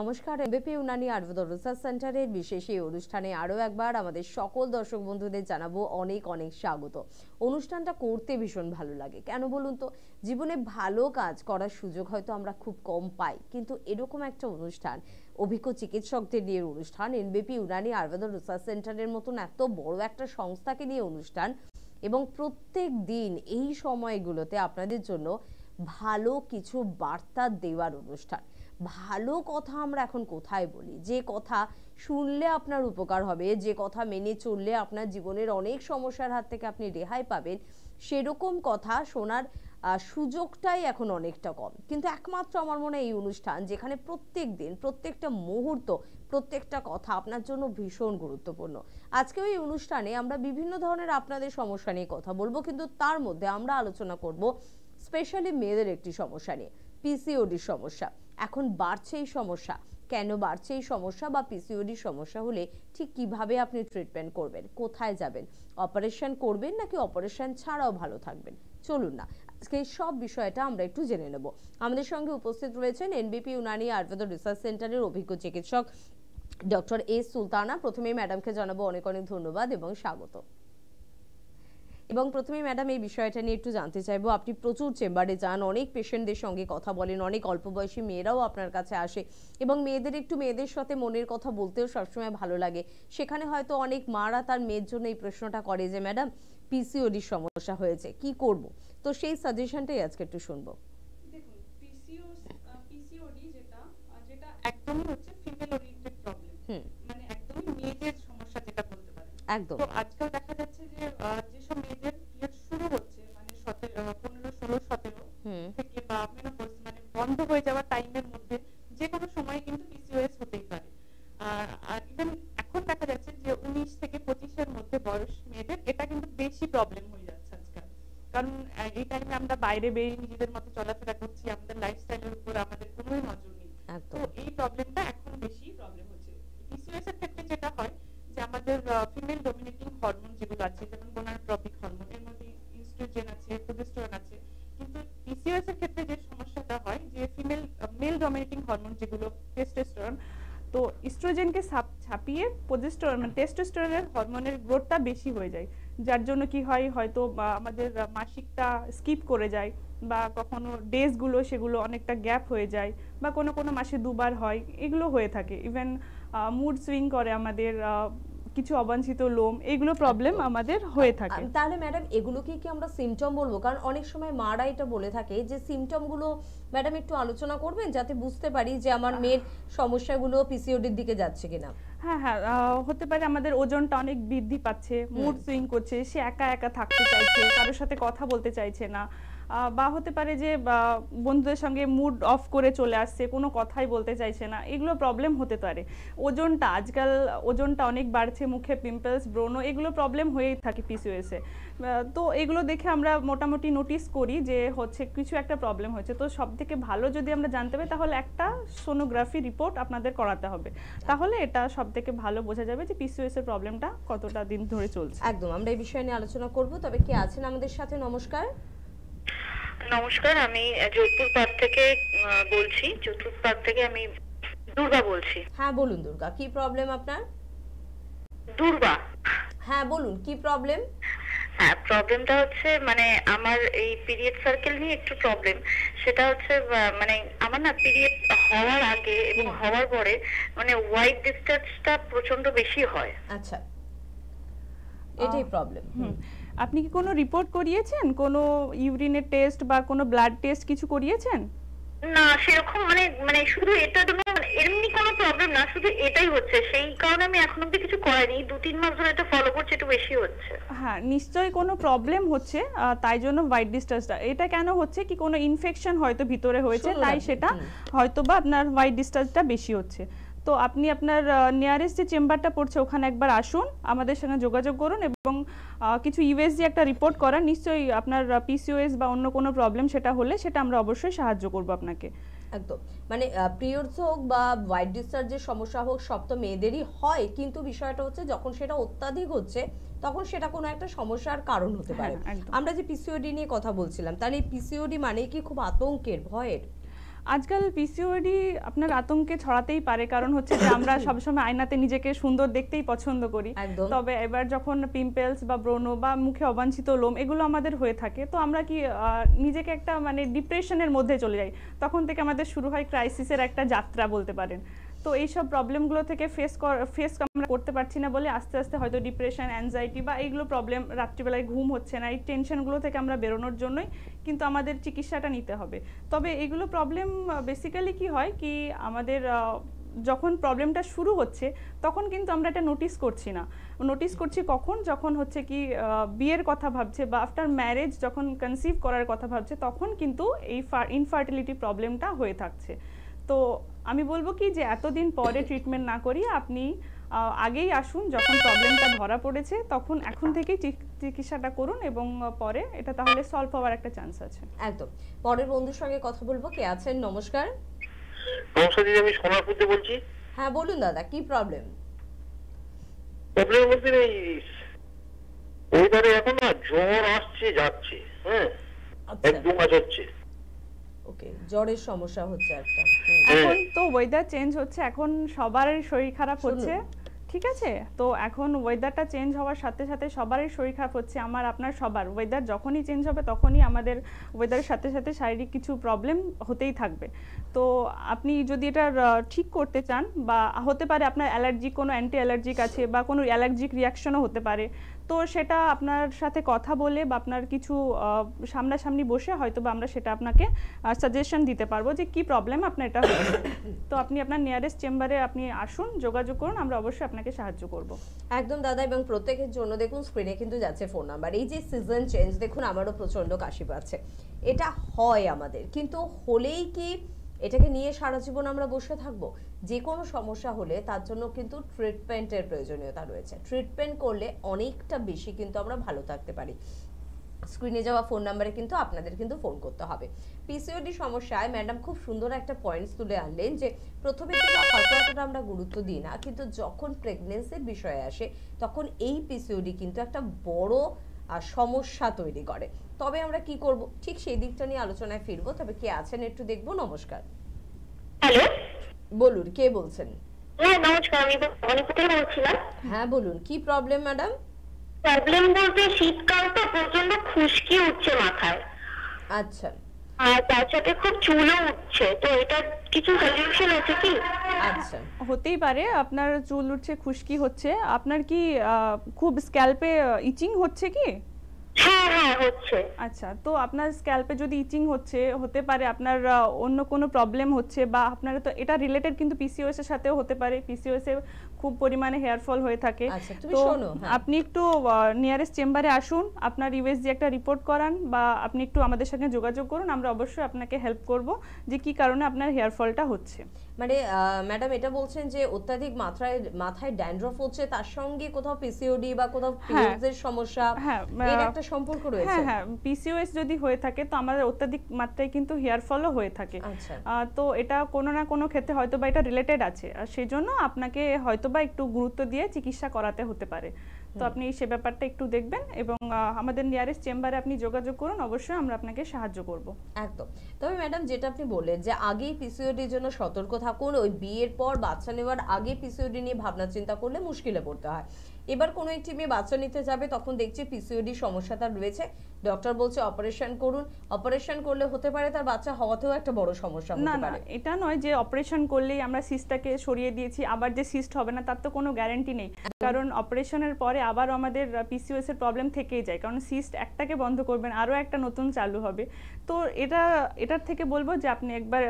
নমস্কার, MBP Unani Ayurveda research সেন্টারের বিশেষ এই অনুষ্ঠানে আরও একবার আমাদের সকল দর্শক বন্ধুদের জানাবো অনেক অনেক স্বাগত। অনুষ্ঠানটা করতে ভীষণ ভালো লাগে, কেন বলুন তো? জীবনে ভালো কাজ করার সুযোগ হয়তো আমরা খুব কম পাই, কিন্তু এরকম একটা অনুষ্ঠান, অভিজ্ঞ চিকিৎসকদের নিয়ে অনুষ্ঠান, এমবিপি ইউনানি আয়ুর্বেদ রিসার্চ সেন্টারের মতন এত বড় একটা সংস্থাকে নিয়ে অনুষ্ঠান, এবং প্রত্যেক দিন এই সময়গুলোতে আপনাদের জন্য ভালো কিছু বার্তা দেওয়ার অনুষ্ঠান। ভালো কথা আমরা এখন কোথায় বলি? যে কথা শুনলে আপনার উপকার হবে, যে কথা মেনে চললে আপনার জীবনের অনেক সমস্যার হাত থেকে আপনি রেহাই পাবেন, সেরকম কথা শোনার সুযোগটাই এখন অনেকটা কম। কিন্তু একমাত্র আমার মনে হয় এই অনুষ্ঠান, যেখানে প্রত্যেক দিন প্রত্যেকটা মুহূর্ত প্রত্যেকটা কথা আপনার জন্য ভীষণ গুরুত্বপূর্ণ। আজকে ওই অনুষ্ঠানে আমরা বিভিন্ন ধরনের আপনাদের সমস্যা নিয়ে কথা বলবো, কিন্তু তার মধ্যে আমরা আলোচনা করব স্পেশালি মেয়েদের একটি সমস্যা নিয়ে, পিসিওডির সমস্যা। এখন বাড়ছে এই সমস্যা, কেন বাড়ছে এই সমস্যা, বা পিসিওডি সমস্যা হলে ঠিক কিভাবে আপনি ট্রিটমেন্ট করবেন, কোথায় যাবেন, অপারেশন করবেন নাকি অপারেশন ছাড়াও ভালো থাকবেন? চলুন না আজকে এই সব বিষয়টা আমরা একটু জেনে নেব। আমাদের সঙ্গে উপস্থিত রয়েছেন এনবিপি ইউনানি আয়ুর্বেদ রিসার্চ সেন্টারের অভিজ্ঞ চিকিৎসক ডক্টর এস সুলতানা। প্রথমেই ম্যাডামকে জানাবো অনেক অনেক ধন্যবাদ এবং স্বাগত। এবং প্রথমেই ম্যাডাম এই বিষয়টা নিয়ে একটু জানতে চাইবো, আপনি প্রচুর চেম্বারে যান, অনেক পেশেন্টদের সঙ্গে কথা বলেন, অনেক অল্প বয়সী মেয়েরাও আপনার কাছে আসে, এবং মেয়েদের সাথে মনের কথা বলতেও সবসময় ভালো লাগে। সেখানে হয়তো অনেক মারা তার মেয়ের জন্য এই প্রশ্নটা করে যে ম্যাডাম পিসিওডির সমস্যা হয়েছে, কি করব? তো সেই সাজেশনটাই আজকে একটু শুনবো। দেখুন, পিসিওডি যেটা একদমই হচ্ছে ফিমেল ওরিয়েন্টেড প্রবলেম, মানে একদমই মেয়েদের সমস্যা যেটা বলতে পারেন। একদম। তো আজকাল দেখা যাচ্ছে যে যেসব মেয়েদের পিরিয়ড শুরু হচ্ছে মানে 15, 16, 17 থেকে, বা মেনোপজ মানে বন্ধ হয়ে যাওয়ার টাইমের মধ্যে যে কোনো সময় কিন্তু পিসিওএস হতেই পারে। আর ইভেন এখন দেখা যাচ্ছে যে 19 থেকে 25 এর মধ্যে বয়স মেয়েদের এটা কিন্তু বেশি প্রবলেম হয়ে যাচ্ছে আজকাল। কারণ এই টাইমে আমরা বাইরে বেরিয়ে নিজেদের মতো চলাফেরা করছি, আমাদের লাইফস্টাইলের উপর আমাদের কোনো নজর নেই। তো এই প্রবলেমটা এখন বেশি প্রবলেম হচ্ছে। পিসিওএস এর ক্ষেত্রে যেটা হয় যে আমাদের ফিমেল ডমিনেটিং হরমোন যেগুলো আছে, যেমন গোনাডোট্রপিক হরমোন, এর মধ্যে ইস্ট্রোজেন আছে, প্রোজেস্টেরন আছে। কিন্তু পিসিওএস এর ক্ষেত্রে যে সমস্যাটা হয় যে মেল ডমিনেটিং হরমোন যেগুলো টেস্টোস্টেরন, তো ইস্ট্রোজেনকে ছাপিয়ে প্রোজেস্টেরন মানে টেস্টোস্টেরনের হরমোনের গ্রোথটা বেশি হয়ে যায়, যার জন্য কি হয় হয়তো আমাদের মাসিকটা স্কিপ করে যায়, বা কখনো ডেজগুলো সেগুলো অনেকটা গ্যাপ হয়ে যায়, বা কোনো কোনো মাসে দুবার হয়, এগুলো হয়ে থাকে। ইভেন মুড সুইং করে আমাদের, কিছু অবাঞ্ছিত লোম, এগুলো প্রবলেম আমাদের হয়ে থাকে। তাহলে ম্যাডাম এগুলোকে কি আমরা সিমটম বলবো? কারণ অনেক সময় মারা এটা বলে থাকে যে সিমটমগুলো ম্যাডাম একটু আলোচনা করবেন যাতে বুঝতে পারি যে আমার মেয়ের সমস্যাগুলো পিসিওডির দিকে যাচ্ছে কিনা। হ্যাঁ হ্যাঁ, হতে পারে আমাদের ওজনটা অনেক বৃদ্ধি পাচ্ছে, মুড সুইং করছে, সে একা একা থাকতে চাইছে, কারোর সাথে কথা বলতে চাইছে না, বা হতে পারে যে বন্ধুদের সঙ্গে মুড অফ করে চলে আসছে, কোনো কথাই বলতে চাইছে না, এগুলো প্রবলেম হতে পারে। আজকাল ওজনটা অনেক বাড়ছে, মুখে পিম্পলস, ব্রণ, এগুলো প্রবলেম হয়েই থাকে পিসিওএসে। তো এগুলো দেখে আমরা মোটামুটি নোটিস করি যে হচ্ছে কিছু একটা প্রবলেম হয়েছে। তো সব থেকে ভালো যদি আমরা জানতে পারি তাহলে একটা সোনোগ্রাফি রিপোর্ট আপনাদের করাতে হবে, তাহলে এটা সব থেকে ভালো বোঝা যাবে যে পিসিওএস এর প্রবলেমটা কতটা দিন ধরে চলছে। একদম, আমরা এই বিষয় নিয়ে আলোচনা করব। তবে কে আছেন আমাদের সাথে? নমস্কার। নমস্কার, আমি যোধপুর পার্ক থেকে বলছি। যোধপুর পার্ক থেকে আমি দুর্গা বলছি। হ্যাঁ বলুন দুর্গা, কি প্রবলেম আপনার? দুর্গা, হ্যাঁ বলুন কি প্রবলেম? হ্যাঁ, প্রবলেমটা হচ্ছে মানে আমার এই পিরিয়ড সার্কেল নিয়ে একটু প্রবলেম। সেটা হচ্ছে মানে আমার না পিরিয়ড হওয়ার আগে এবং হওয়ার পরে মানে হোয়াইট ডিসচার্জটা প্রচন্ড বেশি হয়। আচ্ছা, এটাই প্রবলেম। আপনি কি কোনো রিপোর্ট করিয়েছেন, কোনো ইউরিনের টেস্ট বা কোনো ব্লাড টেস্ট কিছু করিয়েছেন? না, সেরকম মানে শুধু এটা এমনি কোনো প্রবলেম না, শুধু এটাই হচ্ছে, সেই কারণে আমি এখন অব্দি কিছু করিনি। 2-3 মাস ধরে এটা ফলো করছি, একটু বেশি হচ্ছে। হ্যাঁ, নিশ্চয়ই কোনো প্রবলেম হচ্ছে, তাই জন্য হোয়াইট ডিসচার্জটা। এটা কেন হচ্ছে কি কোনো ইনফেকশন হয়তো ভিতরে হয়েছে, তাই সেটা হয়তো বা আপনার হোয়াইট ডিসচার্জটা বেশি হচ্ছে। তো আপনি আপনার নিয়ারেস্ট যে চেম্বারটা পড়ছে ওখানে একবার আসুন, আমাদের সঙ্গে যোগাযোগ করুন, এবং কিছু ইউএসজি একটা রিপোর্ট করান। নিশ্চয়ই আপনার পিসিওএস বা অন্য কোনো প্রবলেম সেটা হলে সেটা আমরা অবশ্যই সাহায্য করব আপনাকে। একদম, মানে পিরিয়ডস হোক বা হোয়াইট ডিসচার্জের সমস্যা হোক, সব তো মেয়েদেরই হয়, কিন্তু বিষয়টা হচ্ছে যখন সেটা অত্যাধিক হচ্ছে তখন সেটা কোনো একটা সমস্যার কারণ হতে পারে। আমরা যে পিসিওডি নিয়ে কথা বলছিলাম, তাহলে এই পিসিওডি মানে কি খুব আতঙ্কের, ভয়ের? আজকাল পিসিওডি আপনার আতঙ্কে ছড়াতেই পারে, কারণ হচ্ছে যে আমরা সবসময় আয়নাতে নিজেকে সুন্দর দেখতেই পছন্দ করি। তবে এবার যখন পিম্পলস বা ব্রণ বা মুখে অবাঞ্ছিত লোম এগুলো আমাদের হয়ে থাকে, তো আমরা কি নিজেকে একটা মানে ডিপ্রেশনের মধ্যে চলে যাই। তখন থেকে আমাদের শুরু হয় ক্রাইসিসের একটা যাত্রা বলতে পারেন। তো এইসব প্রবলেমগুলো থেকে ফেস আমরা করতে পারছি না বলে আস্তে আস্তে হয়তো ডিপ্রেশন, অ্যাংজাইটি বা এইগুলো প্রবলেম, রাত্রিবেলায় ঘুম হচ্ছে না, এই টেনশনগুলো থেকে আমরা বেরোনোর জন্যই কিন্তু আমাদের চিকিৎসাটা নিতে হবে। তবে এগুলো প্রবলেম বেসিক্যালি কি হয় কি, আমাদের যখন প্রবলেমটা শুরু হচ্ছে তখন কিন্তু আমরা এটা নোটিস করছি না। নোটিস করছি কখন, যখন হচ্ছে কি বিয়ের কথা ভাবছে বা আফটার ম্যারেজ যখন কনসিভ করার কথা ভাবছে, তখন কিন্তু এই ইনফার্টিলিটি প্রবলেমটা হয়ে থাকছে। তো আমি বলবো কি যে এতদিন পরে ট্রিটমেন্ট না করিয়ে আপনি আগেই আসুন, যখন প্রবলেমটা ধরা পড়েছে তখন এখন থেকেই চিকিৎসাটা করুন এবং পরে এটা তাহলে সলভ হওয়ার একটা চান্স আছে। একদম। পরের বন্ধুর সঙ্গে কথা বলবো। কে আছেন? নমস্কার। নমস্কার দিদি, আমি সোনারপুর থেকে বলছি। হ্যাঁ বলুন দাদা, কি প্রবলেম? প্রবলেম বলতে এই ওয়েদারে এখন না জ্বর আসছে যাচ্ছে, হ্যাঁ এক দু মাস হচ্ছে। ওকে, জ্বরের সমস্যা হচ্ছে একটা। এখন তো ওয়েদার চেঞ্জ হচ্ছে, এখন সবারই শরীর খারাপ হচ্ছে, ঠিক আছে? তো এখন ওয়েদারটা চেঞ্জ হওয়ার সাথে সাথে সবারই শরীর খারাপ হচ্ছে, আমার আপনার সবার। ওয়েদার যখনই চেঞ্জ হবে তখনই আমাদের ওয়েদারের সাথে সাথে শারীরিক কিছু প্রবলেম হতেই থাকবে। তো আপনি যদি এটা ঠিক করতে চান, বা হতে পারে আপনার অ্যালার্জি, কোনো অ্যান্টি অ্যালার্জিক আছে বা কোনো অ্যালার্জিক রিয়াকশনও হতে পারে, তো সেটা আপনার সাথে কথা বলে বা আপনার কিছু সামনাসামনি বসে হয়তো বা আমরা সেটা আপনাকে সাজেশন দিতে পারবো যে কি প্রবলেম আপনার এটা হচ্ছে। তো আপনি আপনার নিয়ারেস্ট চেম্বারে আপনি আসুন, যোগাযোগ করুন, আমরা অবশ্যই আপনাকে সাহায্য করব। একদম দাদা। এবং প্রত্যেকের জন্য দেখুন স্ক্রিনে কিন্তু যাচ্ছে ফোন নাম্বার। এই যে সিজন চেঞ্জ, দেখুন আমারও প্রচন্ড কাশি পাচ্ছে, এটা হয় আমাদের, কিন্তু হলেই কি এটাকে নিয়ে সারা জীবন আমরা বসে থাকবো? যে কোনো সমস্যা হলে তার জন্য কিন্তু ট্রিটমেন্টের প্রয়োজনীয়তা রয়েছে। ট্রিটমেন্ট করলে অনেকটা বেশি কিন্তু আমরা ভালো থাকতে পারি। স্ক্রিনে যাওয়া ফোন নাম্বারে কিন্তু আপনাদের কিন্তু ফোন করতে হবে। পিসিওডি সমস্যায় ম্যাডাম খুব সুন্দর একটা পয়েন্টস তুলে আনলেন যে প্রথমে কিন্তু হয়তো এতটা আমরা গুরুত্ব দিই না, কিন্তু যখন প্রেগনেন্সির বিষয়ে আসে তখন এই পিসিওডি কিন্তু একটা বড় সমস্যা তৈরি করে। তবে আমরা কি করব, ঠিক সেই দিকটা নিয়ে আলোচনায় ফিরবো। তবে কে আছেন একটু দেখবো। নমস্কার। হ্যালো, বলুন, কে বলছেন? হ্যাঁ নমস্কার, আমি মণিপুর থেকে বলছিলাম। হ্যাঁ বলুন, কি প্রবলেম ম্যাডাম? প্রবলেম বলতে শীতকালটা প্রচন্ড খুশকি উঠছে মাথায়। আচ্ছা। আর তার সাথে খুব চুলও উঠছে, তো এটা কিছু সলিউশন আছে কি? আচ্ছা, হতেই পারে আপনার চুল উঠছে, খুশকি হচ্ছে। আপনার কি খুব স্ক্যাল্পে ইচিং হচ্ছে কি? হ্যাঁ হ্যাঁ হচ্ছে। আচ্ছা, তো আপনার স্ক্যাল্পে যদি ইচিং হচ্ছে, হতে পারে আপনার অন্য কোনো প্রবলেম হচ্ছে, বা আপনার তো এটা রিলেটেড কিন্তু পিসিওএস এর সাথেও হতে পারে। পিসিওএস এ খুব পরিমাণে হেয়ার ফল হয়ে থাকে। তো আপনি একটু নিয়ারেস্ট চেম্বারে আসুন, আপনার ইউএসজি একটা রিপোর্ট করান, বা আপনি একটু আমাদের সঙ্গে যোগাযোগ করুন, আমরা অবশ্যই আপনাকে হেল্প করব যে কি কারণে আপনার হেয়ার ফলটা হচ্ছে। মানে ম্যাডাম এটা বলছেন যে অত্যাধিক মাথায় ড্যান্ড্রফ হচ্ছে, তার সঙ্গে কোথাও পিসিওডি বা কোথাও পিরিয়ডসের সমস্যা, এর একটা সম্পর্ক রয়েছে। হ্যাঁ হ্যাঁ, পিসিওএস যদি হয়ে থাকে তো আমাদের অত্যাধিক মাত্রায় কিন্তু হেয়ার ফলও হয়ে থাকে। তো এটা কোনো না কোনো ক্ষেত্রে হয়তো বা এটা রিলেটেড আছে, আর সেই জন্য আপনাকে হয়তো বা একটু গুরুত্ব দিয়ে চিকিৎসা করাতে হতে পারে। তো আপনি সে ব্যাপারটা একটু দেখবেন এবং আমাদের নিয়ারেস্ট চেম্বারে আপনি যোগাযোগ করুন, অবশ্যই আমরা আপনাকে সাহায্য করব। একদম। তবে ম্যাডাম যেটা আপনি বললেন যে আগেই পিসিওডির জন্য সতর্ক থাকুন, ওই বিয়ের পর বাচ্চা নেওয়ার আগে পিসিওডি নিয়ে ভাবনা চিন্তা করলে মুশকিলে পড়তে হয়। এবার কোনো একটি মেয়ে বাচ্চা নিতে যাবে, তখন দেখছি পিসিওডি সমস্যাটা রয়েছে, ডক্টর বলছে অপারেশন করুন। অপারেশন করলে হতে পারে তার বাচ্চা হওয়াতেও একটা বড় সমস্যা হতে পারে। না, এটা নয় যে অপারেশন করলেই আমরা সিস্টটাকে সরিয়ে দিয়েছি আবার যে সিস্ট হবে না, তার তো কোনো গ্যারান্টি নেই। কারণ অপারেশনের পরে আবার আমাদের পিসিওএস এর প্রবলেম থেকেই যায়, কারণ সিস্ট একটাকে বন্ধ করবেন আরও একটা নতুন চালু হবে। তো এটার থেকে বলবো যে আপনি একবার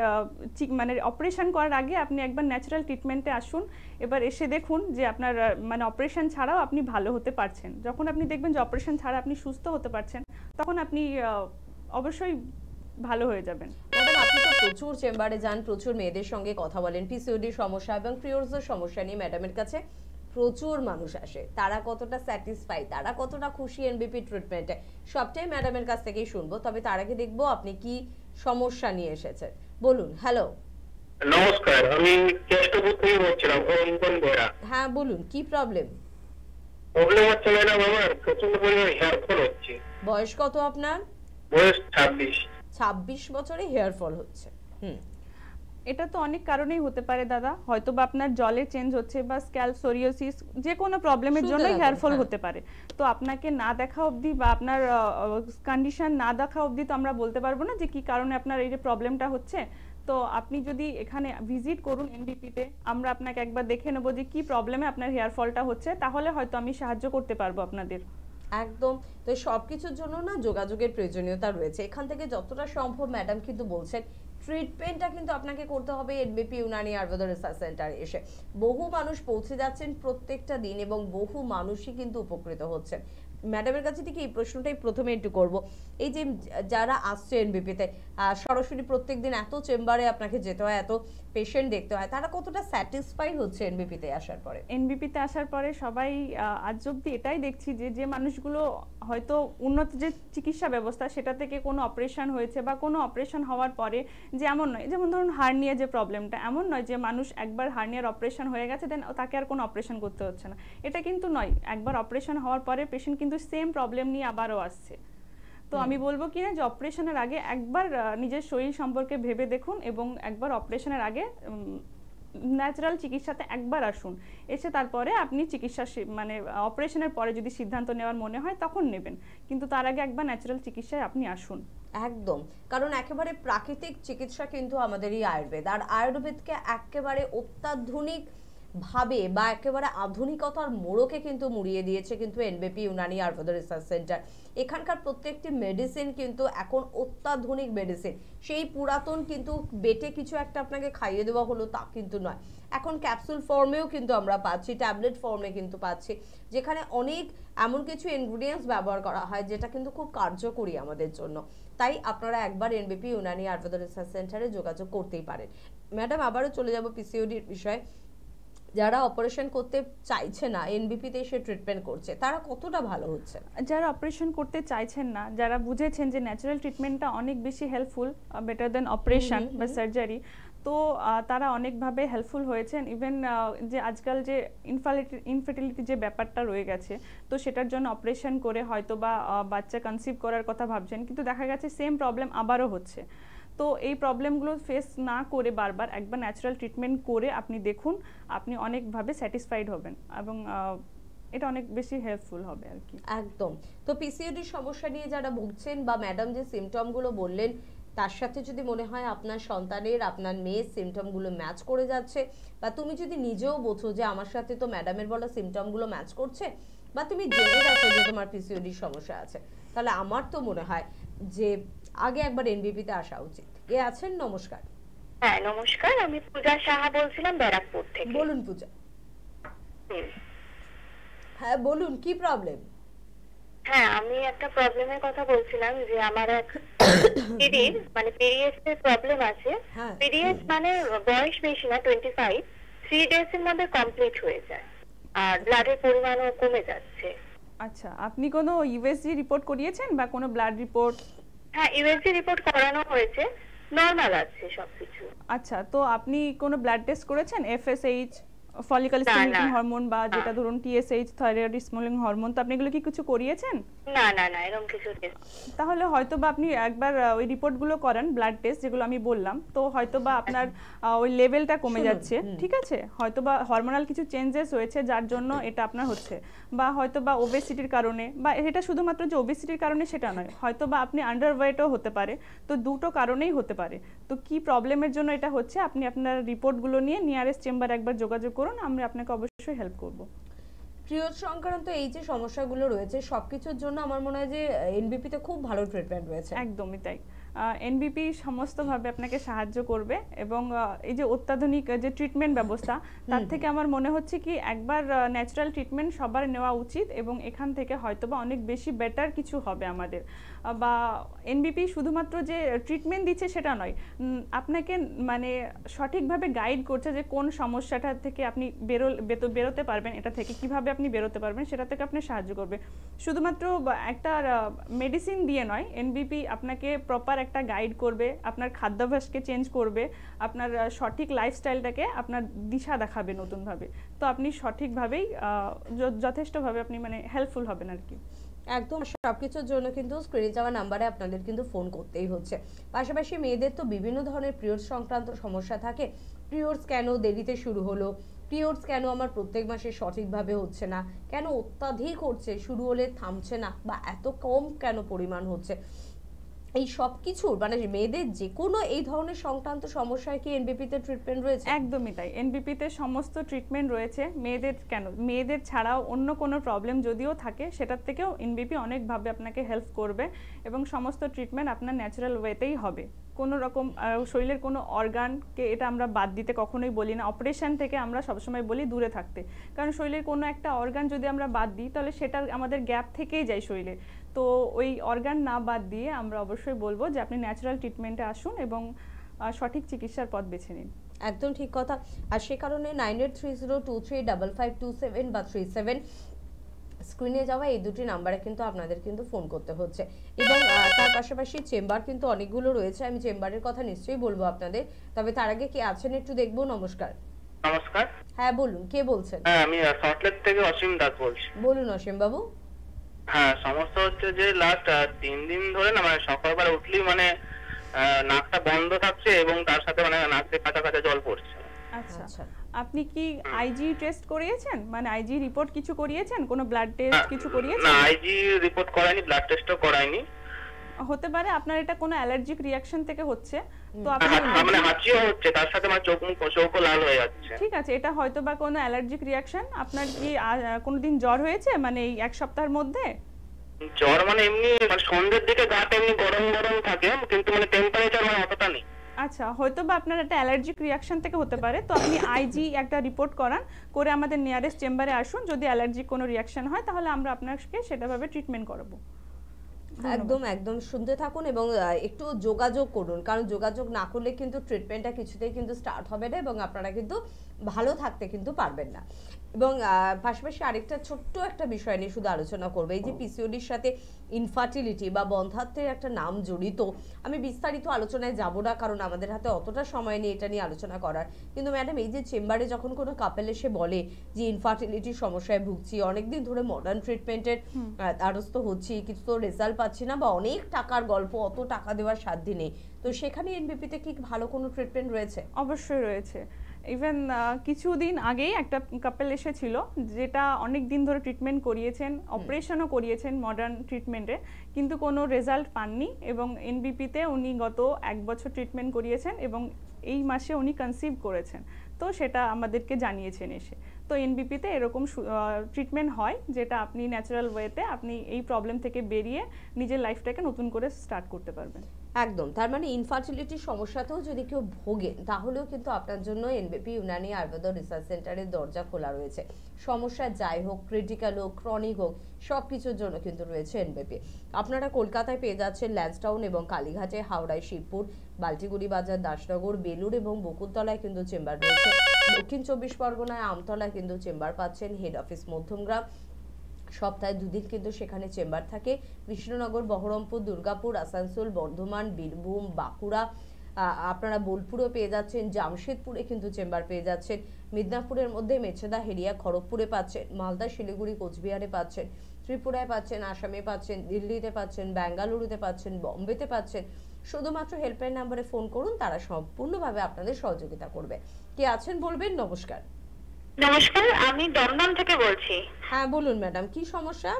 মানে অপারেশন করার আগে আপনি একবার ন্যাচারাল ট্রিটমেন্টে আসুন, এবার এসে দেখুন যে আপনার মানে অপারেশন ছাড়াও আপনি ভালো হতে পারছেন। যখন আপনি দেখবেন যে অপারেশন ছাড়া আপনি সুস্থ হতে পারছেন, তখন আপনি অবশ্যই ভালো হয়ে যাবেন। ম্যাডাম আপনি তো প্রচুর চেম্বারে যান, প্রচুর মেয়েদের সঙ্গে কথা বলেন, পিসিওডির সমস্যা এবং পিরিয়ডসের সমস্যা নিয়ে ম্যাডামের কাছে প্রচুর মানুষ আসে। তারা কতটা স্যাটিসফাই, তারা কতটা খুশি এনবিপি ট্রিটমেন্টে, সবটাই ম্যাডামের কাছ থেকেই শুনবো। তবে তার আগে দেখবো আপনি কি সমস্যা নিয়ে এসেছেন। বলুন। হ্যালো, নমস্কার, আমি কেষ্টপুর থেকে বলছিলাম। হ্যাঁ বলুন, কি প্রবলেম? প্রবলেম হচ্ছে ম্যাডাম আমার প্রচন্ড পরিমাণে হেয়ার ফল হচ্ছে। বয়স কত আপনার? বয়স 26। 26 বছরে হেয়ার ফল হচ্ছে। এটা তো অনেক কারণেই হতে পারে দাদা, হয়তো বা আপনার জলে চেঞ্জ হচ্ছে বা স্ক্যাল্প সোরিয়াসিস, যে কোনো প্রবলেমের জন্য হেয়ার ফল হতে পারে। তো আপনাকে না দেখা অবধি বা আপনার কন্ডিশন না দেখা অবধি তো আমরা বলতে পারবো না যে কি কারণে আপনার এই যে প্রবলেমটা হচ্ছে। তো আপনি যদি এখানে ভিজিট করুন এনবিপিতে, আমরা আপনাকে একবার দেখে নেবো যে কি প্রবলেমে আপনার হেয়ার ফলটা হচ্ছে, তাহলে হয়তো আমি সাহায্য করতে পারবো আপনাদের। একদম। তো সবকিছুর জন্য না যোগাযোগের প্রয়োজনীয়তা রয়েছে। এখান থেকে যতটা সম্ভব ম্যাডাম কিন্তু বলছেন ট্রিটমেন্টটা কিন্তু আপনাকে করতে হবে এনবিপি ইউনানি আয়ুর্বেদ রিসার্চ সেন্টারে এসে। বহু মানুষ পৌঁছে যাচ্ছেন প্রত্যেকটা দিন এবং বহু মানুষই কিন্তু উপকৃত হচ্ছেন। ম্যাডামের কাছে থেকে এই প্রশ্নটাই প্রথমে একটু করব, এই যে যারা আসছে এনবিপিতে সরাসরি প্রত্যেকদিন এত চেম্বারে আপনাকে যেতে হয়, এত পেশেন্ট দেখতে হয়, তারা কতটা স্যাটিসফাই হচ্ছে এনবিপিতে আসার পরে? এনবিপিতে আসার পরে সবাই আজ অব্দি এটাই দেখছি যে মানুষগুলো হয়তো উন্নত যে চিকিৎসা ব্যবস্থা সেটা থেকে কোনো অপারেশন হয়েছে বা কোনো অপারেশন হওয়ার পরে, যে এমন নয়, যেমন ধরুন হার্নিয়া যে প্রবলেমটা, এমন নয় যে মানুষ একবার হার্নিয়ার অপারেশন হয়ে গেছে দেন তাকে আর কোনো অপারেশন করতে হচ্ছে না, এটা কিন্তু নয়। একবার অপারেশন হওয়ার পরে পেশেন্ট কিন্তু সেম প্রবলেম নিয়ে আবারও আসছে। তো আমি বলবো কি না যে অপারেশনের আগে একবার নিজের শরীর সম্পর্কে ভেবে দেখুন এবং একবার অপারেশনের আগে ন্যাচারাল চিকিৎসাতে একবার আসুন, এসে তারপরে আপনি চিকিৎসা মানে অপারেশনের পরে যদি সিদ্ধান্ত নেওয়ার মনে হয় তখন নেবেন, কিন্তু তার আগে একবার ন্যাচারাল চিকিৎসায় আপনি আসুন। একদম, কারণ একেবারে প্রাকৃতিক চিকিৎসা কিন্তু আমাদের এই আয়ুর্বেদ, আর আয়ুর্বেদকে একেবারে অত্যাধুনিক ভাবে বা একেবারে আধুনিকতার মোড়কে কিন্তু মুড়িয়ে দিয়েছে কিন্তু এনবিপি ইউনানি আয়ুর্বেদ রিসার্চ সেন্টার। এখানকার প্রত্যেকটি মেডিসিন কিন্তু এখন অত্যাধুনিক মেডিসিন। সেই পুরাতন কিন্তু বেটে কিছু একটা আপনাকে খাইয়ে দেওয়া হলো তা কিন্তু নয়, এখন ক্যাপসুল ফর্মেও কিন্তু আমরা পাচ্ছি, ট্যাবলেট ফর্মে কিন্তু পাচ্ছি, যেখানে অনেক এমন কিছু ইনগ্রিডিয়েন্টস ব্যবহার করা হয় যেটা কিন্তু খুব কার্যকরী আমাদের জন্য। তাই আপনারা একবার এনবিপি ইউনানি আয়ুর্বেদ রিসার্চ সেন্টারে যোগাযোগ করতেই পারেন। ম্যাডাম, আবারও চলে যাব পিসিওডির বিষয়ে। যারা অপারেশন করতে চাইছে না, এনবিপিতে এসে ট্রিটমেন্ট করছে, তারা কতটা ভালো হচ্ছে? যারা অপারেশন করতে চাইছেন না, যারা বুঝেছেন যে ন্যাচারাল ট্রিটমেন্টটা অনেক বেশি হেল্পফুল, বেটার দেন অপারেশন বা সার্জারি, তো তারা অনেকভাবে হেল্পফুল হয়েছেন। ইভেন যে আজকাল যে ইনফার্টিলিটি যে ব্যাপারটা রয়ে গেছে, তো সেটার জন্য অপারেশন করে হয়তো বা বাচ্চা কনসিভ করার কথা ভাবছেন, কিন্তু দেখা গেছে সেম প্রবলেম আবারও হচ্ছে। তো এই প্রবলেমগুলো ফেস না করে বারবার একবার ন্যাচারাল ট্রিটমেন্ট করে আপনি দেখুন, আপনি অনেকভাবে স্যাটিসফাইড হবেন এবং এটা অনেক বেশি হেল্পফুল হবে আর কি। একদম। তো পিসিওডির সমস্যা নিয়ে যারা ভুগছেন বা ম্যাডাম যে সিমটমগুলো বললেন তার সাথে যদি মনে হয় আপনার সন্তানের, আপনার মেয়ের সিমটমগুলো ম্যাচ করে যাচ্ছে, বা তুমি যদি নিজেও বোঝো যে আমার সাথে তো ম্যাডামের বলা সিমটমগুলো ম্যাচ করছে, বা তুমি জেনে গেছো যে তোমার পিসিওডির সমস্যা আছে, তাহলে আমার তো মনে হয় যে আগে একবার এনবিপিতে আসা উচিত। কে আছেন? নমস্কার। হ্যাঁ নমস্কার, আমি পূজা সাহা বলছিলাম ব্যারাকপুর থেকে। বলুন পূজা। হ্যাঁ বলুন, কি প্রবলেম? হ্যাঁ, আমি একটা প্রবলেমের কথা বলছিলাম যে আমার এক পিরিয়ড মানে পিরিয়ডস এর প্রবলেম আছে। পিরিয়ডস মানে বয়স বেশি না, 25, 3 ডেজ এর মধ্যে কমপ্লিট হয়ে যায় আর ব্লাডের পরিমাণও কমে যাচ্ছে। আচ্ছা, আপনি কোনো ইউএসজি রিপোর্ট করিয়েছেন বা কোনো ব্লাড রিপোর্ট? হ্যাঁ, ইউএসজি রিপোর্ট করানো হয়েছে, নরমাল আছে সবকিছু। আচ্ছা, তো আপনি কোনো ব্লাড টেস্ট করেছেন? এফএসএইচ, ফলিকল স্টিমুলেটিং হরমোন বা যেটা ধরুন টিএসএইচ, থাইরয়েড স্টিমুলেটিং হরমোন, তো আপনি এগুলো কি কিছু করিয়েছেন? না না না, এরকম কিছু নেই। তাহলে হয়তো বা আপনি একবার ওই রিপোর্টগুলো করান, ব্লাড টেস্ট যেগুলো আমি বললাম, তো হয়তো বা আপনার ওই লেভেলটা কমে যাচ্ছে, ঠিক আছে? হয়তো বা হরমোনাল কিছু চেঞ্জেস হয়েছে যার জন্য এটা আপনার হচ্ছে, বা হয়তো বা ওবেসিটির কারণে, বা এটা শুধুমাত্র যে ওবেসিটির কারণে সেটা নয়, হয়তো বা আপনি আন্ডারওয়েটও হতে পারে, তো দুটো কারণেই হতে পারে। তো কি প্রবলেমের জন্য এটা হচ্ছে আপনি আপনার রিপোর্টগুলো নিয়ে নিয়ারেস্ট চেম্বার একবার যোগাযোগ করুন, আমরা আপনাকে অবশ্যই হেল্প করব। পিরিয়ড সংক্রান্ত এই যে সমস্যাগুলো রয়েছে সবকিছুর জন্য আমার মনে হয় যে এনবিপিতে খুব ভালো ট্রিটমেন্ট রয়েছে। একদমই তাই, এনবিপি সমস্তভাবে আপনাকে সাহায্য করবে এবং এই যে অত্যাধুনিক যে ট্রিটমেন্ট ব্যবস্থা তার থেকে আমার মনে হচ্ছে কি একবার ন্যাচারাল ট্রিটমেন্ট সবার নেওয়া উচিত এবং এখান থেকে হয়তোবা অনেক বেশি বেটার কিছু হবে আমাদের। বা এনবিপি শুধুমাত্র যে ট্রিটমেন্ট দিচ্ছে সেটা নয়, আপনাকে মানে সঠিকভাবে গাইড করছে যে কোন সমস্যাটা থেকে আপনি বেরোতে পারবেন, এটা থেকে কিভাবে আপনি বেরোতে পারবেন সেটা থেকে আপনি সাহায্য করবে। শুধুমাত্র একটা মেডিসিন দিয়ে নয়, এনবিপি আপনাকে প্রপার একটা গাইড করবে, আপনার খাদ্যাভ্যাসকে চেঞ্জ করবে, আপনার সঠিক লাইফস্টাইলটাকে আপনার দিশা দেখাবে নতুনভাবে। তো আপনি সঠিকভাবেই যথেষ্টভাবে আপনি মানে হেল্পফুল হবেন আর কি। একদম সবকিছুর জন্য কিন্তু স্ক্রিনে যাওয়া নাম্বারে আপনাদের কিন্তু ফোন করতেই হচ্ছে। পাশাপাশি মেয়েদের তো বিভিন্ন ধরনের পিরিয়ড সংক্রান্ত সমস্যা থাকে। পিরিয়ডস কেন দেরিতে শুরু হলো, পিরিয়ডস কেন আমার প্রত্যেক মাসে সঠিকভাবে হচ্ছে না, কেন অত্যাধিক হচ্ছে, শুরু হলে থামছে না, বা এত কম কেন পরিমাণ হচ্ছে, এই সব কিছু মানে মেয়েদের যে কোনো এই ধরনের সংক্রান্ত সমস্যায় কি এনবিপিতে ট্রিটমেন্ট রয়েছে? একদমই তাই, এনবিপিতে সমস্ত ট্রিটমেন্ট রয়েছে। মেয়েদের কেন, মেয়েদের ছাড়াও অন্য কোনো প্রবলেম যদিও থাকে সেটার থেকেও এনবিপি অনেকভাবে আপনাকে হেল্প করবে এবং সমস্ত ট্রিটমেন্ট আপনার ন্যাচারাল ওয়েতেই হবে। কোনো রকম শরীরের কোনো অর্গানকে এটা আমরা বাদ দিতে কখনোই বলি না। অপারেশন থেকে আমরা সবসময় বলি দূরে থাকতে, কারণ শরীরের কোনো একটা অর্গান যদি আমরা বাদ দিই তাহলে সেটা আমাদের গ্যাপ থেকেই যায় শরীরে। তো ওই অর্গান না বাদ দিয়ে আমরা অবশ্যই বলবো যে আপনি ন্যাচারাল ট্রিটমেন্টে আসুন এবং সঠিক চিকিৎসার পথ বেছে নিন। একদম ঠিক কথা। আর সে কারণে 9830235527 বা 37 স্ক্রিনে যাওয়া এই দুটি নাম্বারে কিন্তু আপনাদের কিন্তু ফোন করতে হচ্ছে। এবং তার পাশাপাশি চেম্বার কিন্তু অনেকগুলো রয়েছে, আমি চেম্বারের কথা নিশ্চয়ই বলবো আপনাদের। তবে তার আগে কে আছেন একটু দেখবো। নমস্কার। নমস্কার। হ্যাঁ বলুন, কে বলছেন? হ্যাঁ, আমি সল্টলেক থেকে অসীম দাস বলছি। বলুন অসীম বাবু। হ্যাঁ, সমস্যা হচ্ছে যে লাস্ট 3 দিন ধরে না, মানে সকালবেলা উঠলেই মানে নাকটা বন্ধ থাকছে এবং তার সাথে মানে নাক দিয়ে কাঁচা কাঁচা জল পড়ছে। আচ্ছা, আপনি কি আইজি টেস্ট করিয়েছেন, মানে আইজি রিপোর্ট কিছু করিয়েছেন, কোনো ব্লাড টেস্ট কিছু করিয়েছেন? না, আইজি রিপোর্ট করাইনি, ব্লাড টেস্টও করাইনি। হতে পারে আপনার এটা কোনো অ্যালার্জিক রিঅ্যাকশন থেকে হচ্ছে। তো আপনি মানে হাঁচিও হচ্ছে, তার সাথে আমার চোখও লাল হয়ে যাচ্ছে। ঠিক আছে, এটা হয়তো বা কোনো অ্যালার্জিক রিঅ্যাকশন। আপনার কি কোনোদিন জ্বর হয়েছে মানে এই এক সপ্তাহের মধ্যে? জ্বর মানে এমনি মানে সন্ধ্যের দিকে গাটা এমনি গরম গরম থাকে, কিন্তু মানে টেম্পারেচার মানে অতটা নেই। আচ্ছা, হয়তো বা আপনার একটা অ্যালার্জিক রিঅ্যাকশন থেকে হতে পারে। তো আপনি আইজি একটা রিপোর্ট করান, করে আমাদের নিয়ারেস্ট চেম্বারে আসুন। যদি অ্যালার্জিক কোনো রিঅ্যাকশন হয় তাহলে আমরা আপনাকে সেটাভাবে ট্রিটমেন্ট করাবো। একদম একদম শুনতে থাকুন এবং একটু যোগাযোগ করুন, কারণ যোগাযোগ না করলে কিন্তু ট্রিটমেন্টটা কিছুতেই কিন্তু স্টার্ট হবে না এবং আপনারা কিন্তু ভালো থাকতে কিন্তু পারবেন না। এবং পাশাপাশি আরেকটা ছোট্ট একটা বিষয় নিয়ে শুধু আলোচনা করবো, এই যে পিসিওডির সাথে ইনফার্টিলিটি বা বন্ধাত্বের একটা নাম জড়িত। আমি বিস্তারিত আলোচনায় যাব না, কারণ আমাদের হাতে অতটা সময় নেই এটা নিয়ে আলোচনা করার। কিন্তু ম্যাডাম, এই যে চেম্বারে যখন কোনো কাপেল এসে বলে যে ইনফার্টিলিটির সমস্যায় ভুগছি, অনেকদিন ধরে মডার্ন ট্রিটমেন্টের দ্বারস্থ হচ্ছি, কিছু তো রেজাল্ট পাচ্ছি না, বা অনেক টাকার গল্প, অত টাকা দেওয়ার সাধ্য নেই, তো সেখানে এনবিপিতে কি ভালো কোনো ট্রিটমেন্ট রয়েছে? অবশ্যই রয়েছে। ইভেন কিছুদিন আগেই একটা কাপল এসেছিল, যেটা অনেক দিন ধরে ট্রিটমেন্ট করিয়েছেন, অপারেশনও করিয়েছেন মডার্ন ট্রিটমেন্টে, কিন্তু কোনো রেজাল্ট পাননি। এবং এনবিপিতে উনি গত 1 বছর ট্রিটমেন্ট করিয়েছেন এবং এই মাসে উনি কনসিভ করেছেন। তো সেটা আমাদেরকে জানিয়েছেন এসে। তো এনবিপিতে এরকম ট্রিটমেন্ট হয়, যেটা আপনি ন্যাচারাল ওয়েতে আপনি এই প্রবলেম থেকে বেরিয়ে নিজের লাইফটাকে নতুন করে স্টার্ট করতে পারবেন। একদম, তার মানে ইনফার্টিলিটির সমস্যাতেও যদি কেউ ভোগেন তাহলেও কিন্তু আপনার জন্য এনবিপি ইউনানি আয়ুর্বেদ রিসার্চ সেন্টারের দরজা খোলা রয়েছে। সমস্যা যাই হোক, ক্রিটিক্যাল হোক, ক্রনিক হোক, সব কিছুর জন্য কিন্তু রয়েছে এনবিপি। আপনারা কলকাতায় পেয়ে যাচ্ছেন ল্যান্সটাউন এবং কালীঘাটে, হাওড়ায় শিবপুর, বাল্টিগুড়ি বাজার, দাসনগর, বেলুর এবং বকুলতলায় কিন্তু চেম্বার রয়েছে। দক্ষিণ 24 পরগনায় আমতলায় কিন্তু চেম্বার পাচ্ছেন, হেড অফিস মধ্যমগ্রাম। সপ্তাহে 2 দিন কিন্তু সেখানে চেম্বার থাকে। কৃষ্ণনগর, বহরমপুর, দুর্গাপুর, আসানসোল, বর্ধমান, বীরভূম, বাঁকুড়া, আপনারা বোলপুরেও পেয়ে যাচ্ছেন, জামশেদপুরে কিন্তু চেম্বার পেয়ে যাচ্ছেন, মিদনাপুরের মধ্যে মেছেদা, হেরিয়া, খড়গপুরে পাচ্ছেন, মালদা, শিলিগুড়ি, কোচবিহারে পাচ্ছেন, ত্রিপুরায় পাচ্ছেন, আসামে পাচ্ছেন, দিল্লিতে পাচ্ছেন, বেঙ্গালুরুতে পাচ্ছেন, বম্বেতে পাচ্ছেন। শুধুমাত্র হেল্পলাইন নাম্বারে ফোন করুন, তারা সম্পূর্ণভাবে আপনাদের সহযোগিতা করবে। কে আছেন বলবেন। নমস্কার। নমস্কার, আমি দমদম থেকে বলছি। হ্যাঁ বলুন ম্যাডাম, কি সমস্যা?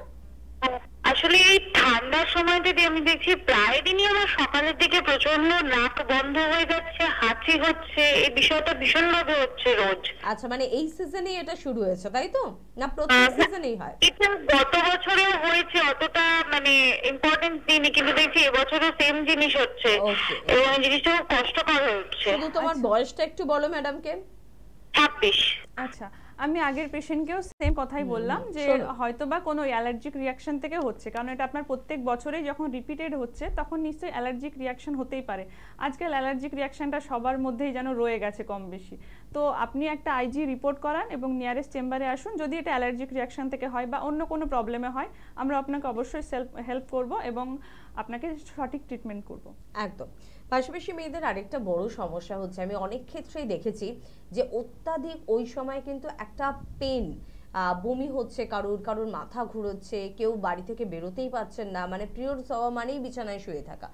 আসলে এই ঠান্ডার সময়টাতে আমি দেখছি প্রায় দিনই আমার সকালের দিকে প্রচন্ড নাক বন্ধ হয়ে যাচ্ছে, হাঁচি হচ্ছে, এই বিষয়টা ভীষণভাবে হচ্ছে রোজ। আচ্ছা, মানে এই সিজনে এটা শুরু হয়েছে তাই তো, না প্রত্যেক সিজনেই হয়? এটা গত বছরেও হয়েছে, অতটা মানে ইম্পর্টেন্স দিইনি, কিন্তু দেখছি এবছরও সেম জিনিস হচ্ছে এবং এই জিনিসটা খুব কষ্টকর হয়ে উঠছে। শুধু তোমার বয়সটা একটু বলো ম্যাডামকে। 26। আচ্ছা, আমি আগের পেশেন্টকেও সেম কথাই বললাম যে হয়তো বা কোনো অ্যালার্জিক রিঅ্যাকশন থেকে হচ্ছে, কারণ এটা আপনার প্রত্যেক বছরেই যখন রিপিটেড হচ্ছে তখন নিশ্চয়ই অ্যালার্জিক রিঅ্যাকশন হতেই পারে। আজকাল অ্যালার্জিক রিঅ্যাকশনটা সবার মধ্যেই যেন রয়ে গেছে কম বেশি। তো আপনি একটা আইজি রিপোর্ট করান এবং নিয়ারেস্ট চেম্বারে আসুন। যদি এটা অ্যালার্জিক রিঅ্যাকশন থেকে হয় বা অন্য কোনো প্রবলেমে হয়, আমরা আপনাকে অবশ্যই হেল্প করব এবং আপনাকে সঠিক ট্রিটমেন্ট করব। একদম। পাশাপাশি মেয়েদের আরেকটা বড় সমস্যা হচ্ছে, আমি অনেক ক্ষেত্রেই দেখেছি যে অত্যাধিক ওই সময় কিন্তু একটা পেন বমি হচ্ছে, কারুর কারুর মাথা ঘুরোচ্ছে, কেউ বাড়ি থেকে বেরোতেই পারছেন না, মানে পিরিয়ডস হওয়া মানেই বিছানায় শুয়ে থাকা।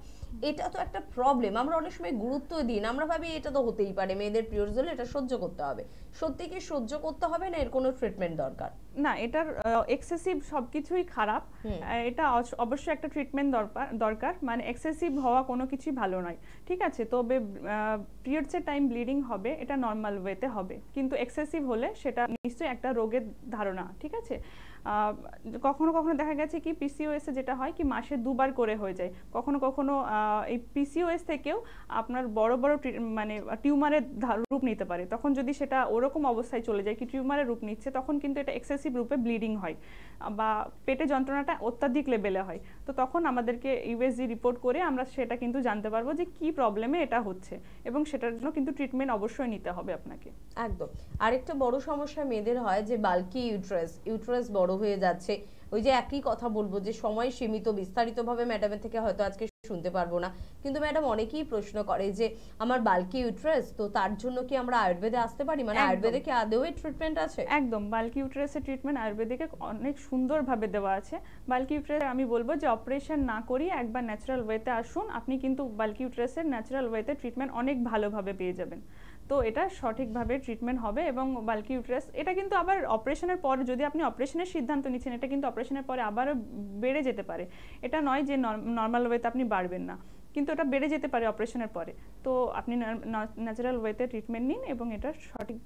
এটা তো একটা প্রবলেম, আমরা অনেক সময় গুরুত্ব দিই না, আমরা ভাবি এটা তো হতেই পারে, মেয়েদের পিরিয়ডস হলে এটা সহ্য করতে হবে। সত্যি কি সহ্য করতে হবে, না এর কোনো ট্রিটমেন্ট দরকার? না, এটার এক্সেসিভ সবকিছুই খারাপ। এটা অবশ্যই একটা ট্রিটমেন্ট দরকার, মানে এক্সেসিভ হওয়া কোনো কিছুই ভালো নয়, ঠিক আছে? তবে পিরিয়ডসের টাইম ব্লিডিং হবে, এটা নর্মাল ওয়েতে হবে, কিন্তু এক্সেসিভ হলে সেটা নিশ্চয়ই একটা রোগের ধারণা, ঠিক আছে? কখনো কখনো দেখা গেছে কি পিসিওএস এ যেটা হয় কি মাসে দুবার করে হয়ে যায়, কখনো কখনো এই পিসিওএস থেকেও আপনার বড় বড় মানে টিউমারের রূপ নিতে পারে। তখন যদি সেটা ওরকম অবস্থায় চলে যায় কি টিউমারের রূপ নিচ্ছে, তখন কিন্তু এটা এক্সেসিভ রূপে ব্লিডিং হয় বা পেটে যন্ত্রণাটা অত্যাধিক লেভেলে হয়। তো তখন আমাদেরকে ইউএসজি রিপোর্ট করে আমরা সেটা কিন্তু জানতে পারবো যে কি প্রবলেমে এটা হচ্ছে, এবং সেটার জন্য কিন্তু ট্রিটমেন্ট অবশ্যই নিতে হবে আপনাকে। একদম। আরেকটা বড় সমস্যা মেয়েদের হয় যে বাল্কি ইউট্রাস বড় হয়ে যাচ্ছে। ওই যে একই কথা বলবো যে সময় সীমিত, বিস্তারিতভাবে ম্যাডামের থেকে হয়তো আজকে শুনতে পারবো না, কিন্তু ম্যাডাম অনেকেই প্রশ্ন করে যে আমার বাল্কি ইউট্রাস, তো তার জন্য কি আমরা আয়ুর্বেদে আসতে পারি, মানে আয়ুর্বেদে কি আদৌ এর ট্রিটমেন্ট আছে? একদম, বাল্কি ইউট্রাসের ট্রিটমেন্ট আয়ুর্বেদিকে অনেক সুন্দরভাবে দেওয়া আছে। বাল্কি ইউট্রাস আমি বলবো যে অপারেশন না করি একবার ন্যাচারাল ওয়েতে আসুন, আপনি কিন্তু বাল্কি ইউট্রাসের ন্যাচারাল ওয়েতে ট্রিটমেন্ট অনেক ভালোভাবে পেয়ে যাবেন। তো এটা সঠিকভাবে ট্রিটমেন্ট হবে। এবং বাল্কি ইউট্রাস এটা কিন্তু আবার অপারেশনের পর, যদি আপনি অপারেশনের সিদ্ধান্ত নিচ্ছেন, এটা কিন্তু অপারেশনের পরে আবারও বেড়ে যেতে পারে। এটা নয় যে নর্মাল ওয়েতে আপনি বাড়বেন না, কিন্তু এটা বেড়ে যেতে পারে অপারেশনের পরে। তো আপনি ন্যাচারাল ওয়েতে ট্রিটমেন্ট নিন এবং এটা সঠিক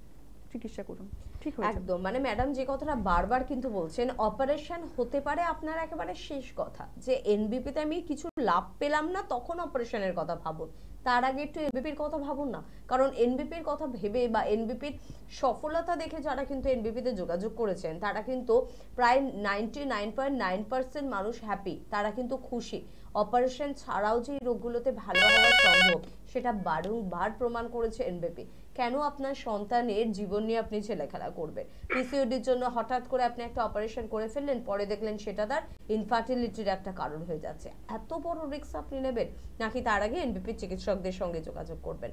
চিকিৎসা করুন, ঠিক হয়ে যাবে। একদম, মানে ম্যাডাম যে কথাটা বারবার কিন্তু বলছেন, অপারেশন হতে পারে আপনার একেবারে শেষ কথা, যে এনবিপিতে আমি কিছু লাভ পেলাম না তখন অপারেশনের কথা ভাবুন, তার আগে একটু এনবিপির কথা ভাবুন না। কারণ এনবিপির কথা ভেবে বা এনবিপির সফলতা দেখে যারা কিন্তু এনবিপিতে যোগাযোগ করেছেন, তারা কিন্তু প্রায় 99.9% মানুষ হ্যাপি, তারা কিন্তু খুশি। অপারেশন ছাড়াও যে রোগগুলোতে ভালো হওয়া সম্ভব সেটা বারংবার প্রমাণ করেছে এনবিপি। কেন আপনার সন্তানের জীবন নিয়ে আপনি ছেলেখেলা করবেন? পিসিওডির জন্য হঠাৎ করে আপনি একটা অপারেশন করে ফেললেন, পরে দেখলেন সেটা তার ইনফার্টিলিটির একটা কারণ হয়ে যাচ্ছে। এত বড় রিস্ক আপনি নেবেন, নাকি তার আগে এনবিপি চিকিৎসকদের সঙ্গে যোগাযোগ করবেন?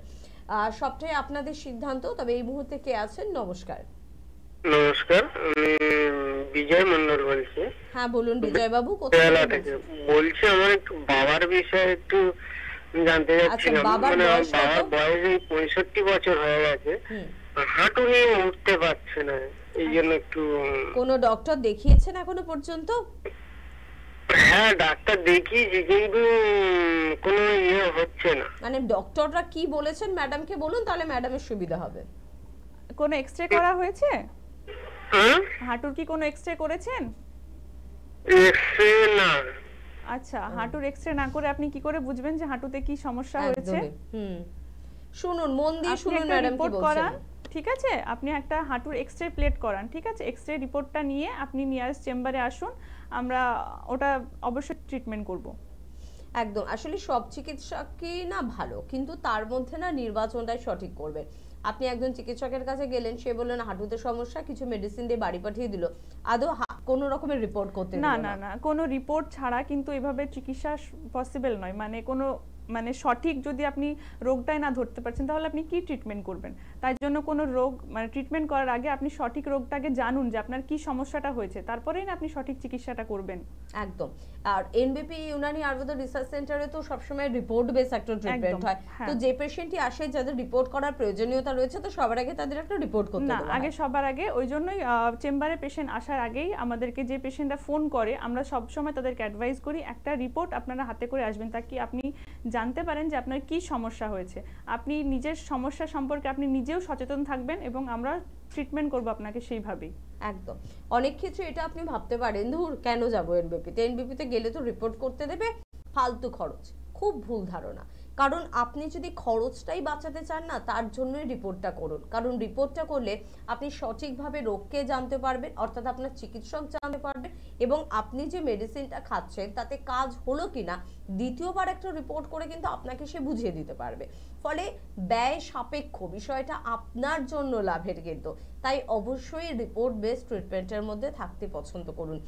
সবটাই আপনাদের সিদ্ধান্ত। তবে এই মুহূর্তে কে আছেন? নমস্কার। নমস্কার, আমি বিজয় মন্ডল বলছি। হ্যাঁ বলুন বিজয় বাবু, কোথায় বলছি? আমার একটু বাবার বিষয়ে একটু জানতে চাচ্ছিলাম। মানে বাবার বয়স 65 বছর হয়ে গেছে, হাঁটু নিয়ে উঠতে পারছে না, এই জন্য একটু। কোনো ডক্টর দেখিয়েছেন এখনো পর্যন্ত? হ্যাঁ ডাক্তার দেখিয়েছি, কিন্তু কোনো ইয়ে হচ্ছে না। মানে ডক্টররা কি বলেছেন ম্যাডামকে বলুন, তাহলে ম্যাডামের সুবিধা হবে। কোনো এক্সরে করা হয়েছে? হাঁটুর কি কোনো এক্সরে করেছেন? এক্সরে না। আচ্ছা, হাঁটুর এক্সরে না করে আপনি কি করে বুঝবেন যে হাঁটুতে কি সমস্যা হয়েছে? শুনুন, মন দিয়ে শুনুন ম্যাডাম কি বলছেন। ঠিক আছে, আপনি একটা হাঁটুর এক্সরে প্লেট করান, ঠিক আছে? এক্সরে রিপোর্টটা নিয়ে আপনি নিয়ারেস্ট চেম্বারে আসুন, আমরা ওটা অবশ্যই ট্রিটমেন্ট করব। একদম, আসলে সব চিকিৎসকই না ভালো, কিন্তু তার মধ্যে না নির্বাচনটাই সঠিক করবে। আপনি একজন চিকিৎসকের কাছে গেলেন, সে বললেন হাঁটুতে সমস্যা, কিছু মেডিসিন দিয়ে বাড়ি পাঠিয়ে দিল, আদৌ কোনো রকমের রিপোর্ট করতে না না না, কোনো রিপোর্ট ছাড়া কিন্তু এভাবে চিকিৎসা পসিবল নয়। মানে সঠিক যদি আপনি রোগটাই না ধরতে পারছেন, তাহলে আপনি কি ট্রিটমেন্ট করবেন? তাই জন্য কোনো রোগ মানে ট্রিটমেন্ট করার আগে আপনি সঠিক রোগটাকে জানুন যে আপনার কি সমস্যাটা হয়েছে, তারপরেই না আপনি সঠিক চিকিৎসাটা করবেন। একদম। আর এনবিপি ইউনানি আয়ুর্বেদ রিসার্চ সেন্টারে তো সবসময় রিপোর্ট বেস একটা ট্রিটমেন্ট হয়। তো যে পেশেন্টই আসে যাদের রিপোর্ট করার প্রয়োজনীয়তা রয়েছে, তো সবার আগে তাদের একটা রিপোর্ট করতে হবে না, আগে সবার আগে। ওই জন্যই চেম্বারে পেশেন্ট আসার আগেই আমাদেরকে যে পেশেন্টরা ফোন করে, আমরা সব সময় তাদেরকে অ্যাডভাইস করি একটা রিপোর্ট আপনারা হাতে করে আসবেন, তাকি আপনি জানতে পারেন যে আপনার কি সমস্যা হয়েছে। আপনি নিজের সমস্যা সম্পর্কে আপনি নিজেও সচেতন থাকবেন এবং আমরা ট্রিটমেন্ট করব আপনাকে সেইভাবেই। একদম। অনেক ক্ষেত্রে এটা আপনি ভাবতে পারেন, ধুর কেন যাবো এনবিপিতে, এনবিপিতে গেলে তো রিপোর্ট করতে দেবে, ফালতু খরচ। খুব ভুল ধারণা। কারণ আপনি যদি খরচটাই বাঁচাতে চান না, তার জন্যই রিপোর্টটা করুন। কারণ রিপোর্টটা করলে আপনি সঠিকভাবে রোগকে জানতে পারবেন, অর্থাৎ আপনার চিকিৎসক জানতে পারবেন, এবং আপনি যে মেডিসিনটা খাচ্ছেন তাতে কাজ হলো কিনা দ্বিতীয়বার একটা রিপোর্ট করে কিন্তু আপনাকে সে বুঝিয়ে দিতে পারবে। ফলে ব্যয় সাপেক্ষ বিষয়টা আপনার জন্য লাভের কিন্তু। তাই অবশ্যই রিপোর্ট বেসড ট্রিটমেন্টের মধ্যে থাকতে পছন্দ করুন।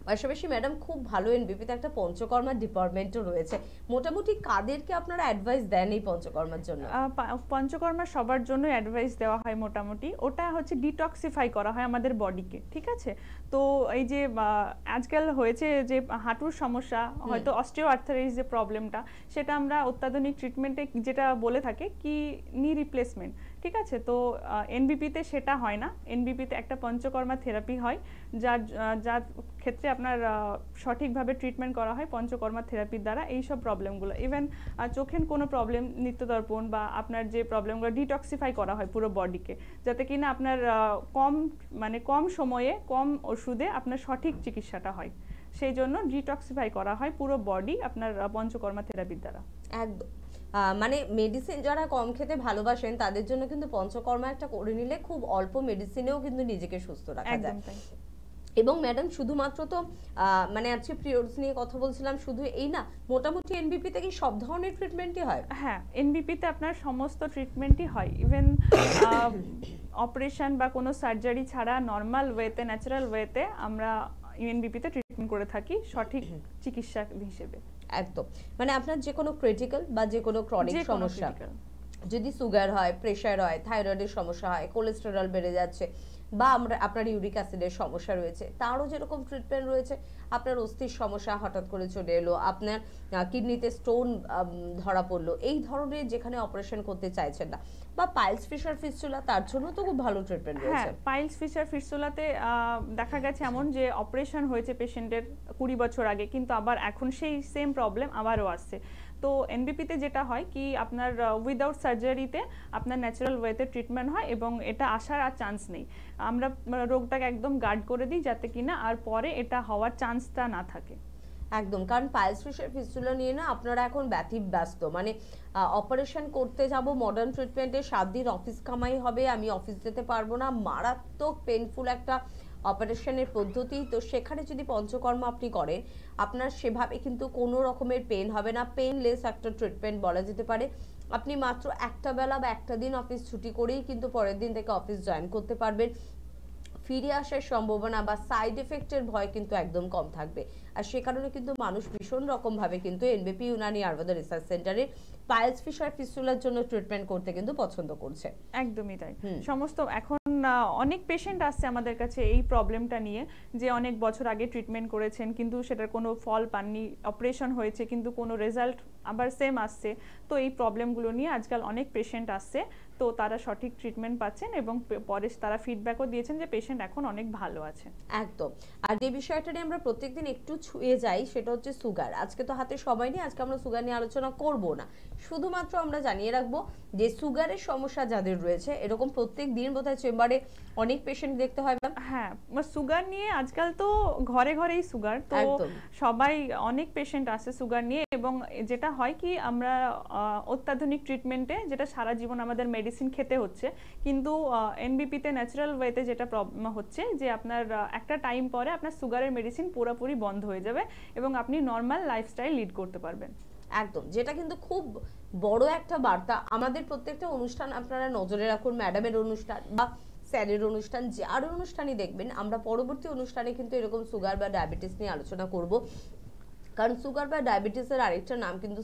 পাশাপাশি ম্যাডাম খুব ভালো এনবিপিতে একটা পঞ্চকর্মা ডিপার্টমেন্টও রয়েছে, মোটামুটি কাদেরকে আপনারা অ্যাডভাইস দেন এই পঞ্চকর্মার জন্য? পঞ্চকর্মা সবার জন্য অ্যাডভাইস দেওয়া হয় মোটামুটি। ওটা হচ্ছে ডিটক্সিফাই করা হয় আমাদের বডিকে, ঠিক আছে? তো এই যে আজকাল হয়েছে যে হাঁটুর সমস্যা, হয়তো অস্টিও আর্থারাইটিস যে প্রবলেমটা, সেটা আমরা অত্যাধুনিক ট্রিটমেন্টে যেটা বলে থাকে কি নি রিপ্লেসমেন্ট, ঠিক আছে? তো এনবিপিতে সেটা হয় না। এনবিপিতে একটা পঞ্চকর্মা থেরাপি হয়, যার ক্ষেত্রে আপনার সঠিকভাবে ট্রিটমেন্ট করা হয় পঞ্চকর্মা থেরাপির দ্বারা এই সব প্রবলেমগুলো। ইভেন চোখের কোনো প্রবলেম, নিত্যদর্পণ বা আপনার যে প্রবলেমগুলো, ডিটক্সিফাই করা হয় পুরো বডিকে, যাতে কিনা আপনার কম সময়ে কম ওষুধে আপনার সঠিক চিকিৎসাটা হয়। সেই জন্য ডিটক্সিফাই করা হয় পুরো বডি আপনার পঞ্চকর্মা থেরাপির দ্বারা। একদম, মানে মেডিসিন যারা কম খেতে ভালোবাসেন তাদের জন্য কিন্তু পঞ্চকর্মা একটা করে নিলে খুব অল্প মেডিসিনেও কিন্তু নিজেকে সুস্থ রাখা যায়। এবং ম্যাডাম শুধুমাত্র তো মানে আজকে পিরিয়ডস নিয়ে কথা বলছিলাম, শুধু এই না, মোটামুটি এনবিপিতে কি সব ধরনের ট্রিটমেন্টই হয়? হ্যাঁ, এনবিপিতে আপনার সমস্ত ট্রিটমেন্টই হয়। ইভেন অপারেশন বা কোনো সার্জারি ছাড়া নর্মাল ওয়েতে, ন্যাচারাল ওয়েতে আমরা এনবিপিতে ট্রিটমেন্ট করে থাকি সঠিক চিকিৎসা হিসেবে। একদম, মানে আপনার যে কোনো ক্রিটিক্যাল বা যে কোনো ক্রনিক সমস্যা, যদি সুগার হয়, প্রেশার হয়, থাইরয়েডের সমস্যা হয়, কোলেস্টেরল বেড়ে যাচ্ছে, বা আপনার ইউরিক অ্যাসিডের সমস্যা রয়েছে, তারও যেরকম ট্রিটমেন্ট রয়েছে। আপনার অস্থির সমস্যা হঠাৎ করে চলে এলো, আপনার কিডনিতে স্টোন ধরা পড়লো, এই ধরনের যেখানে অপারেশন করতে চাইছেন না, বা পাইলস ফিশার ফিস্টুলা, তার জন্য তো খুব ভালো ট্রিটমেন্ট রয়েছে। হ্যাঁ, পাইলস ফিশার ফিস্টুলাতে দেখা গেছে এমন যে অপারেশন হয়েছে পেশেন্টের 20 বছর আগে, কিন্তু আবার এখন সেই সেম প্রবলেম আবারও আসছে। তো এনবিপিতে যেটা হয় কি, আপনার উইদাউট সার্জারিতে আপনার ন্যাচারাল ওয়েতে ট্রিটমেন্ট হয় এবং এটা আসার আর চান্স নেই। আমরা রোগটাকে একদম গার্ড করে দিই যাতে কিনা আর পরে এটা হওয়ার চান্সটা না থাকে। একদম, কারণ পাইলস ফিশার ফিস্টুলা নিয়ে না আপনারা এখন ব্যস্ত, মানে অপারেশন করতে যাব মডার্ন ট্রিটমেন্টে, 7 দিন অফিস কামাই হবে, আমি অফিস যেতে পারবো না, মারাত্মক পেনফুল একটা অপারেশনের পদ্ধতি। তো সেখানে যদি পঞ্চকর্মা আপনি করেন, আপনার সেভাবে কিন্তু কোনো রকমের পেন হবে না, পেনলেস একটা ট্রিটমেন্ট বলা যেতে পারে। আপনি মাত্র একটা বেলা বা একটা দিন অফিস ছুটি করেই কিন্তু পরের দিন থেকে অফিস জয়েন করতে পারবেন। ফিরে আসার সম্ভাবনা বা সাইড এফেক্টের ভয় কিন্তু একদম কম থাকবে। আর সে কারণে কিন্তু মানুষ ভীষণ রকম ভাবে কিন্তু এনবিপি ইউনানি আয়ুর্বেদা রিসার্চ সেন্টারে পাইলস ফিশার ফিস্টুলার জন্য ট্রিটমেন্ট করতে কিন্তু পছন্দ করছে। একদমই তাই। সমস্ত এখন অনেক পেশেন্ট আসছে আমাদের কাছে এই প্রবলেমটা নিয়ে, যে অনেক বছর আগে ট্রিটমেন্ট করেছেন কিন্তু সেটার কোনো ফল পাননি, অপারেশন হয়েছে কিন্তু কোনো রেজাল্ট আবার সেম আসছে। তো এই প্রবলেমগুলো নিয়ে আজকাল অনেক পেশেন্ট আসছে, তো তারা সঠিক ট্রিটমেন্ট পাচ্ছেন এবং পরে তারা ফিডব্যাকও দিয়েছেন যে পেশেন্ট এখন অনেক ভালো আছে। একদম, আর যে বিষয়টা নিয়ে আমরা প্রত্যেকদিন একটু ছুঁয়ে যাই সেটা হচ্ছে সুগার। আজকে তো হাতে সময় নেই, আজকে আমরা সুগার নিয়ে আলোচনা করব না, শুধুমাত্র আমরা জানিয়ে রাখবো যে সুগারের সমস্যা যাদের রয়েছে, এরকম প্রত্যেক দিন বোধহয় চেম্বারে অনেক পেশেন্ট দেখতে হয়। হ্যাঁ, সুগার নিয়ে আজকাল তো ঘরে ঘরেই সুগার, তো সবাই অনেক পেশেন্ট আসে সুগার নিয়ে। এবং যেটা হয় কি, আমরা অত্যাধুনিক ট্রিটমেন্টে যেটা সারা জীবন আমাদের মেডিসিন খেতে হচ্ছে, কিন্তু এনবিপিতে ন্যাচারাল ওয়েতে যেটা প্রবলেম হচ্ছে যে আপনার একটা টাইম পরে আপনার সুগারের মেডিসিন পুরোপুরি বন্ধ হয়ে যাবে এবং আপনি নর্মাল লাইফস্টাইল লিড করতে পারবেন। একদম, যেটা কিন্তু খুব বড় একটা বার্তা। আমাদের প্রত্যেকটা অনুষ্ঠান আপনারা নজরে রাখুন, ম্যাডামের অনুষ্ঠান বা স্যারের অনুষ্ঠান, যার অনুষ্ঠানই দেখবেন, আমরা পরবর্তী অনুষ্ঠানে কিন্তু এরকম সুগার বা ডায়াবেটিস নিয়ে আলোচনা করব। কারণ সুগার বা ডায়াবেটিসের আরেকটা নাম কিন্তু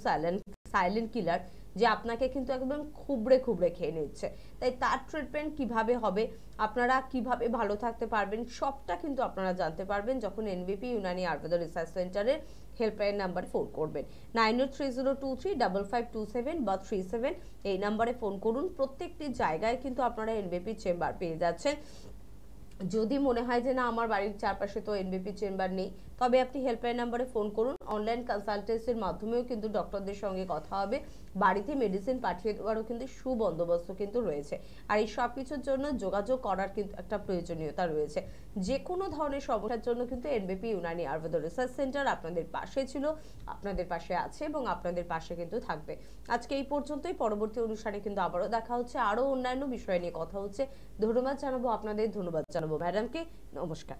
সাইলেন্ট কিলার, যে আপনাকে কিন্তু একদম খুবড়ে খেয়ে নিচ্ছে। তাই তার ট্রিটমেন্ট কিভাবে হবে, আপনারা কিভাবে ভালো থাকতে পারবেন, সবটা কিন্তু আপনারা জানতে পারবেন যখন এনবিপি ইউনানি আয়ুর্বেদা রিসার্চ সেন্টারের হেল্পলাইন নাম্বারে ফোন করবেন। 9030235527 বা 37 এই নাম্বারে ফোন করুন। প্রত্যেকটি জায়গায় কিন্তু আপনারা এনবিপি চেম্বার পেয়ে যাচ্ছেন। যদি মনে হয় যে না আমার বাড়ির চারপাশে তো এনবিপি চেম্বার নেই, তবে আপনি হেল্পলাইন নাম্বারে ফোন করুন। অনলাইন কনসালটেন্সির মাধ্যমেও কিন্তু ডক্টরদের সঙ্গে কথা হবে, বাড়িতে মেডিসিন পাঠিয়ে দেওয়ারও কিন্তু সুবন্দোবস্ত কিন্তু রয়েছে। আর এই সব কিছুর জন্য যোগাযোগ করার কিন্তু একটা প্রয়োজনীয়তা রয়েছে। যে কোনো ধরনের সমস্যার জন্য কিন্তু এনবিপি ইউনানি আয়ুর্বেদা রিসার্চ সেন্টার আপনাদের পাশে ছিল, আপনাদের পাশে আছে এবং আপনাদের পাশে কিন্তু থাকবে। আজকে এই পর্যন্তই, পরবর্তী অনুষ্ঠানে কিন্তু আবারও দেখা হচ্ছে, আরো অন্যান্য বিষয় নিয়ে কথা হচ্ছে। ধন্যবাদ জানাবো আপনাদের, ধন্যবাদ জানাবো ম্যাডামকে। নমস্কার।